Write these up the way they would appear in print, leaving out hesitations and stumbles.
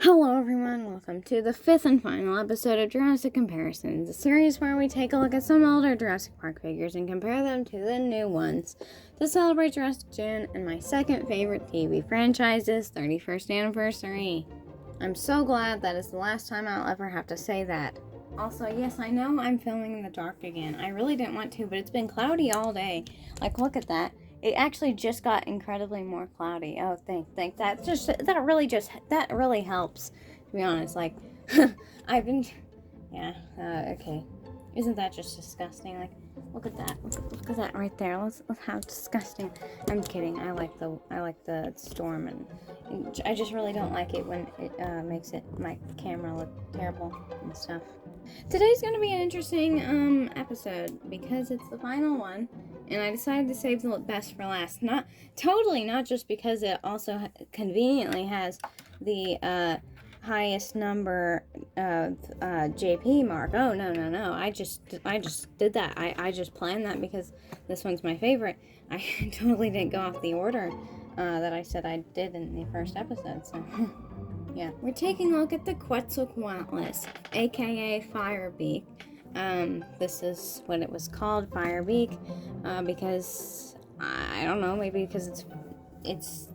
Hello everyone, welcome to the fifth and final episode of Jurassic Comparisons, a series where we take a look at some older Jurassic Park figures and compare them to the new ones to celebrate Jurassic June and my second favorite TV franchise's 31st anniversary. I'm so glad that is the last time I'll ever have to say that. Also, yes, I know I'm filming in the dark again. I really didn't want to, but it's been cloudy all day. Like, look at that. It actually just got incredibly more cloudy. Oh, thank that really helps, to be honest. Like, okay. Isn't that just disgusting? Like, look at that. Look at that right there. Let's how disgusting. I'm kidding. I like the storm, and I just really don't like it when it makes my camera look terrible and stuff. Today's gonna be an interesting episode because it's the final one, and I decided to save the best for last. Not just because it also conveniently has the highest number of JP mark. Oh no! I just did that. I just planned that because this one's my favorite. I totally didn't go off the order that I said I did in the first episode. So. Yeah, we're taking a look at the Quetzalcoatlus, aka Firebeak. This is what it was called, Firebeak, because I don't know, maybe because its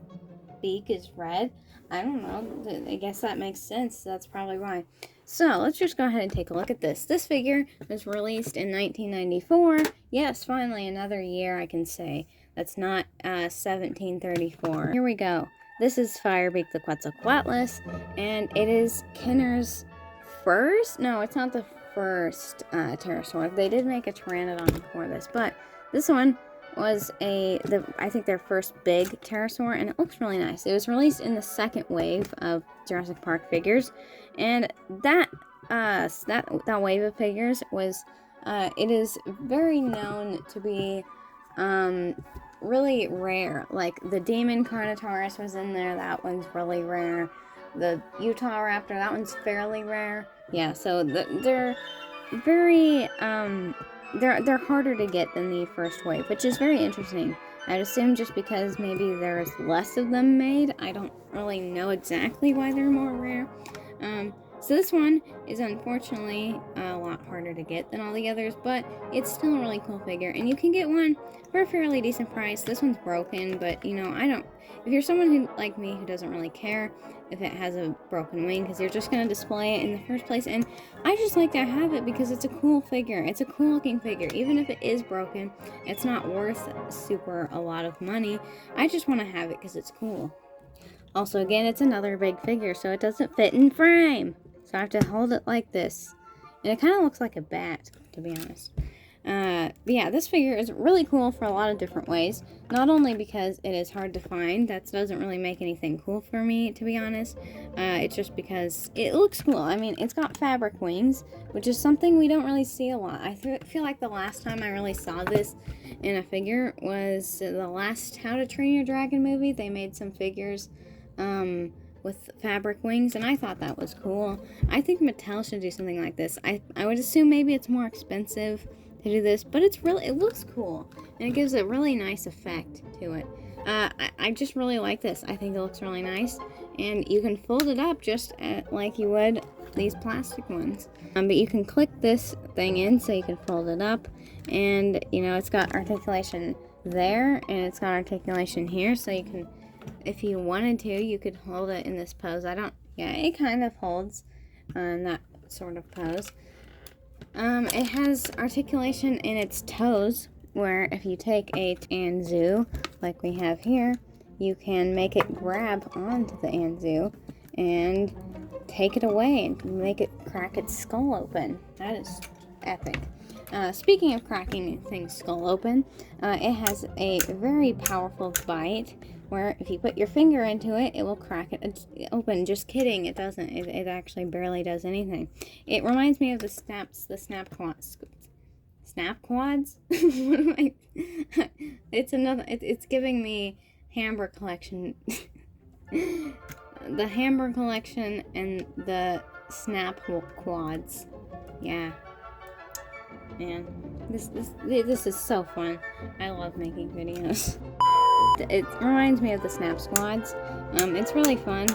beak is red. I don't know. I guess that makes sense. That's probably why. So let's just go ahead and take a look at this. This figure was released in 1994. Yes, finally another year I can say. That's not 1734. Here we go. This is Firebeak the Quetzalcoatlus, and it is Kenner's first? No, it's not the first pterosaur. They did make a pteranodon before this, but this one was I think their first big pterosaur, and it looks really nice. It was released in the second wave of Jurassic Park figures, and that wave of figures was it is very known to be really rare. Like the Demon Carnotaurus was in there, that one's really rare. The Utah Raptor, that one's fairly rare. Yeah, so they're very they're harder to get than the first wave, which is very interesting. I'd assume just because maybe there's less of them made. I don't really know exactly why they're more rare. So this one is unfortunately a lot harder to get than all the others, but it's still a really cool figure, and you can get one for a fairly decent price. This one's broken, but you know, if you're someone who, like me, who doesn't really care if it has a broken wing, because you're just going to display it in the first place, and I just like to have it because it's a cool figure. It's a cool looking figure. Even if it is broken, it's not worth a lot of money. I just want to have it because it's cool. Also, again, it's another big figure, so it doesn't fit in frame. So I have to hold it like this. And it kind of looks like a bat, to be honest. But yeah, this figure is really cool for a lot of different ways. Not only because it is hard to find, that doesn't really make anything cool for me, to be honest. It's just because it looks cool. I mean, it's got fabric wings, which is something we don't really see a lot. I feel like the last time I really saw this in a figure was the last How to Train Your Dragon movie. They made some figures with fabric wings, and I thought that was cool. I think Mattel should do something like this. I would assume maybe it's more expensive to do this, but it looks cool, and it gives a really nice effect to it. I just really like this. I think it looks really nice, and you can fold it up just like you would these plastic ones. But you can click this thing in so you can fold it up, and you know, it's got articulation there, and it's got articulation here, so you can, if you wanted to, you could hold it in this pose. It kind of holds in that sort of pose. It has articulation in its toes, where if you take a anzu, like we have here, you can make it grab onto the anzu and take it away and make it crack its skull open. That is epic. Speaking of cracking things skull open, it has a very powerful bite where if you put your finger into it, it will crack it open. Just kidding, it doesn't. It actually barely does anything. It reminds me of the snap quads. Snap quads? What am I? It's giving me Hamburg Collection. The Hamburg Collection and the snap quads. Yeah. Man, this is so fun. I love making videos. It reminds me of the Snap Squads. It's really fun.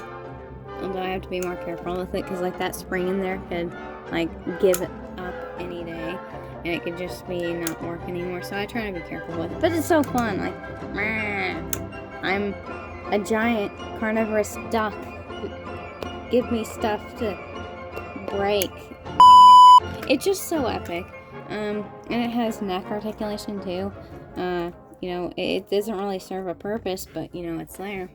although I have to be more careful with it because like that spring in there could like give it up any day and it could just be not work anymore, so I try to be careful with it. But it's so fun, like I'm a giant carnivorous duck. Give me stuff to break. It's just so epic. And it has neck articulation too. You know, it doesn't really serve a purpose, but you know, it's there.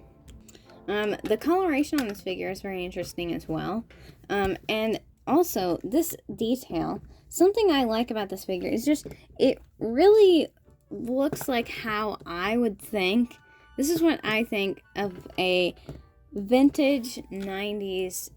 The coloration on this figure is very interesting as well. And also, this detail, something I like about this figure is just, it really looks like how I would think. This is what I think of a vintage 90s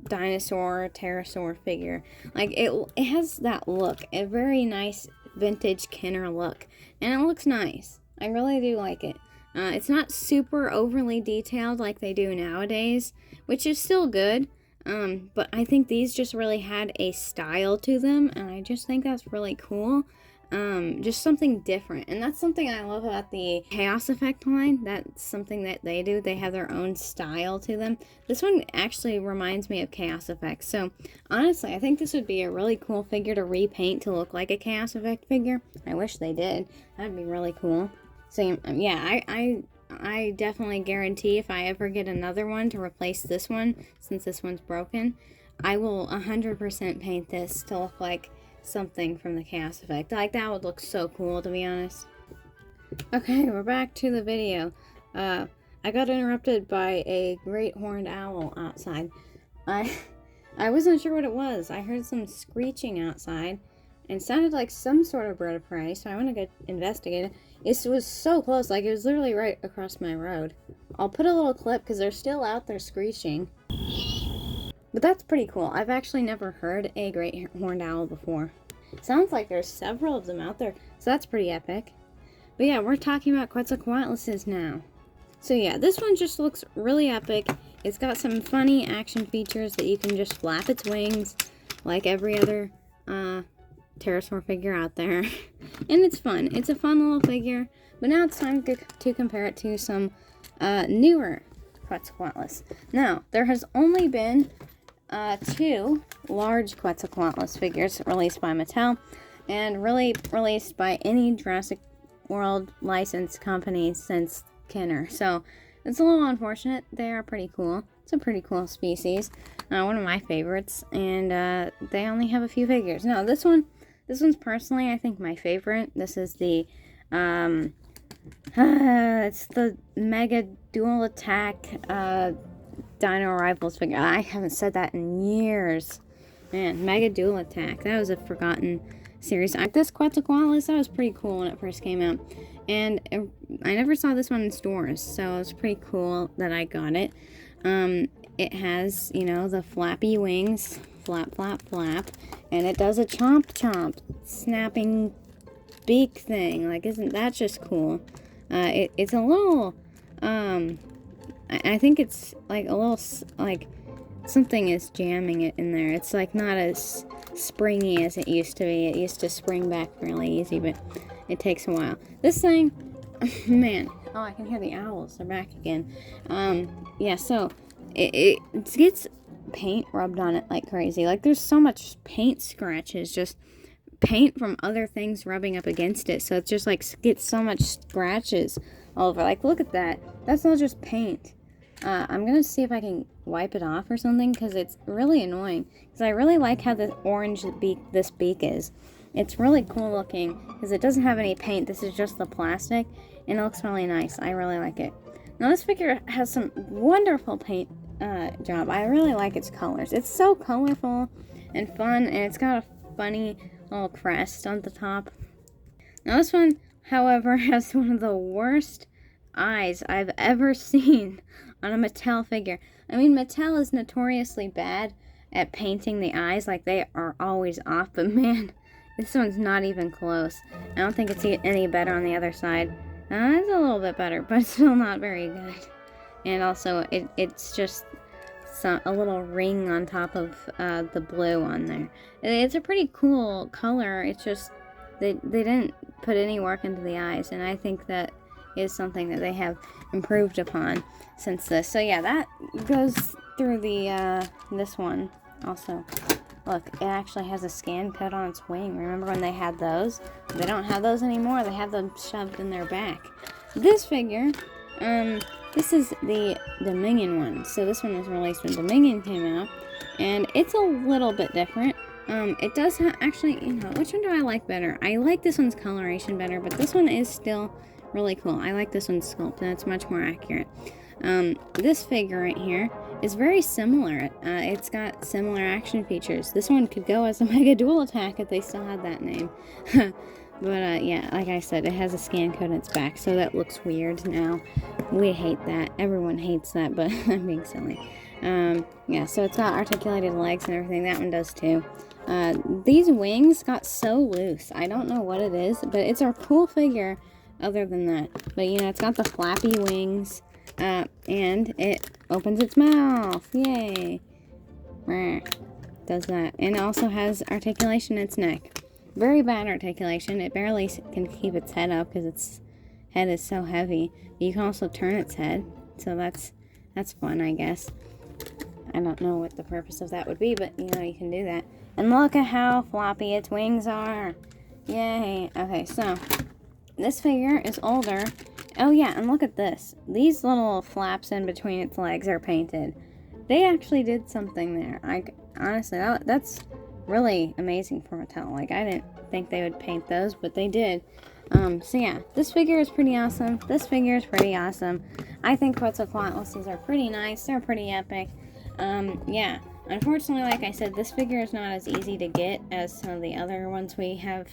dinosaur, pterosaur figure. Like, it has that look, a very nice vintage Kenner look. And it looks nice. I really do like it. It's not super overly detailed like they do nowadays, which is still good. But I think these just really had a style to them, and I just think that's really cool. Just something different. And that's something I love about the Chaos Effect line. That's something that they do. They have their own style to them. This one actually reminds me of Chaos Effect. So, honestly, I think this would be a really cool figure to repaint to look like a Chaos Effect figure. I wish they did. That'd be really cool. So, yeah, I definitely guarantee if I ever get another one to replace this one, since this one's broken, I will 100% paint this to look like something from the Chaos Effect. Like, that would look so cool, to be honest. Okay, we're back to the video. I got interrupted by a great horned owl outside. I wasn't sure what it was. I heard some screeching outside, and it sounded like some sort of bird of prey, so I went to go investigate it. It was so close, like it was literally right across my road. I'll put a little clip because they're still out there screeching. But that's pretty cool. I've actually never heard a great horned owl before. Sounds like there's several of them out there, so that's pretty epic. But yeah, we're talking about Quetzalcoatluses now. So yeah, this one just looks really epic. It's got some funny action features that you can just flap its wings like every other pterosaur figure out there. And it's fun. It's a fun little figure. But now it's time to compare it to some newer Quetzalcoatlus. Now, there has only been 2 large Quetzalcoatlus figures released by Mattel and really released by any Jurassic World licensed company since Kenner. So, it's a little unfortunate. They are pretty cool. It's a pretty cool species. One of my favorites. And they only have a few figures. Now, this one's personally, I think, my favorite. This is the, it's the Mega Dual Attack, Dino Rivals figure. I haven't said that in years. Man, Mega Dual Attack. That was a forgotten series. This Quetzalcoatlus, that was pretty cool when it first came out. And I never saw this one in stores, so it was pretty cool that I got it. It has, you know, the flappy wings. Flap, flap, flap. And it does a chomp, chomp, snapping beak thing. Like, isn't that just cool? It's a little, I think it's like a little, like, something is jamming it in there. It's like not as springy as it used to be. It used to spring back really easy, but it takes a while. This thing, man, oh, I can hear the owls. They're back again. Yeah, so it gets paint rubbed on it like crazy. Like, there's so much paint scratches, just paint from other things rubbing up against it. So it just like gets so much scratches all over. Like, look at that. That's not just paint. I'm gonna see if I can wipe it off or something, because it's really annoying. Because I really like how the orange this beak is. It's really cool looking because it doesn't have any paint. This is just the plastic, and it looks really nice. I really like it. Now, this figure has some wonderful paint job. I really like its colors. It's so colorful and fun, and it's got a funny little crest on the top. Now, this one, however, has one of the worst eyes I've ever seen on a Mattel figure. I mean, Mattel is notoriously bad at painting the eyes. Like, they are always off, but man, this one's not even close. I don't think it's any better on the other side. It's a little bit better, but still not very good. And also, it's just a little ring on top of the blue on there. It's a pretty cool color. It's just they didn't put any work into the eyes, and I think that is something that they have improved upon since this. So yeah, that goes through the, this one also. Look, it actually has a scan code on its wing. Remember when they had those? They don't have those anymore. They have them shoved in their back. This figure, this is the Dominion one. So this one was released when Dominion came out. And it's a little bit different. It does actually, you know, which one do I like better? I like this one's coloration better, but this one is still really cool. I like this one's sculpt, and it's much more accurate. This figure right here is very similar. It's got similar action features. This one could go as a Mega Dual Attack if they still had that name. But, yeah, like I said, it has a scan code in its back, so that looks weird now. We hate that. Everyone hates that, but I'm being silly. Yeah, so it's got articulated legs and everything. That one does, too. These wings got so loose. I don't know what it is, but it's a cool figure other than that. But, you know, it's got the flappy wings. And it opens its mouth. Yay. Does that. And it also has articulation in its neck. Very bad articulation. It barely can keep its head up because its head is so heavy. But you can also turn its head. So that's fun, I guess. I don't know what the purpose of that would be, but, you know, you can do that. And look at how floppy its wings are. Yay. Okay, so this figure is older. Oh yeah, and look at this. These little flaps in between its legs are painted. They actually did something there. Honestly, that's really amazing for Mattel. Like, I didn't think they would paint those, but they did. So yeah, this figure is pretty awesome. This figure is pretty awesome. I think Quetzalcoatluses are pretty nice. They're pretty epic. Yeah. Unfortunately, like I said, this figure is not as easy to get as some of the other ones we have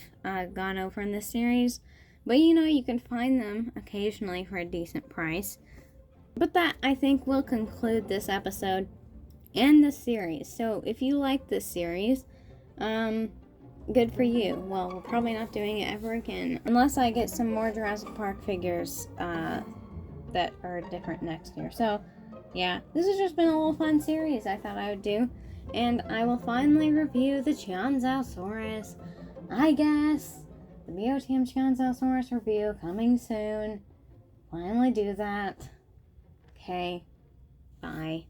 gone over in this series. But, you know, you can find them occasionally for a decent price. But that, I think, will conclude this episode and this series. So, if you like this series, good for you. Well, we're probably not doing it ever again. Unless I get some more Jurassic Park figures that are different next year. So, yeah, this has just been a little fun series I thought I would do. And I will finally review the Chianzausaurus, I guess. The BOTM Chianzausaurus review coming soon. Finally do that. Okay. Bye.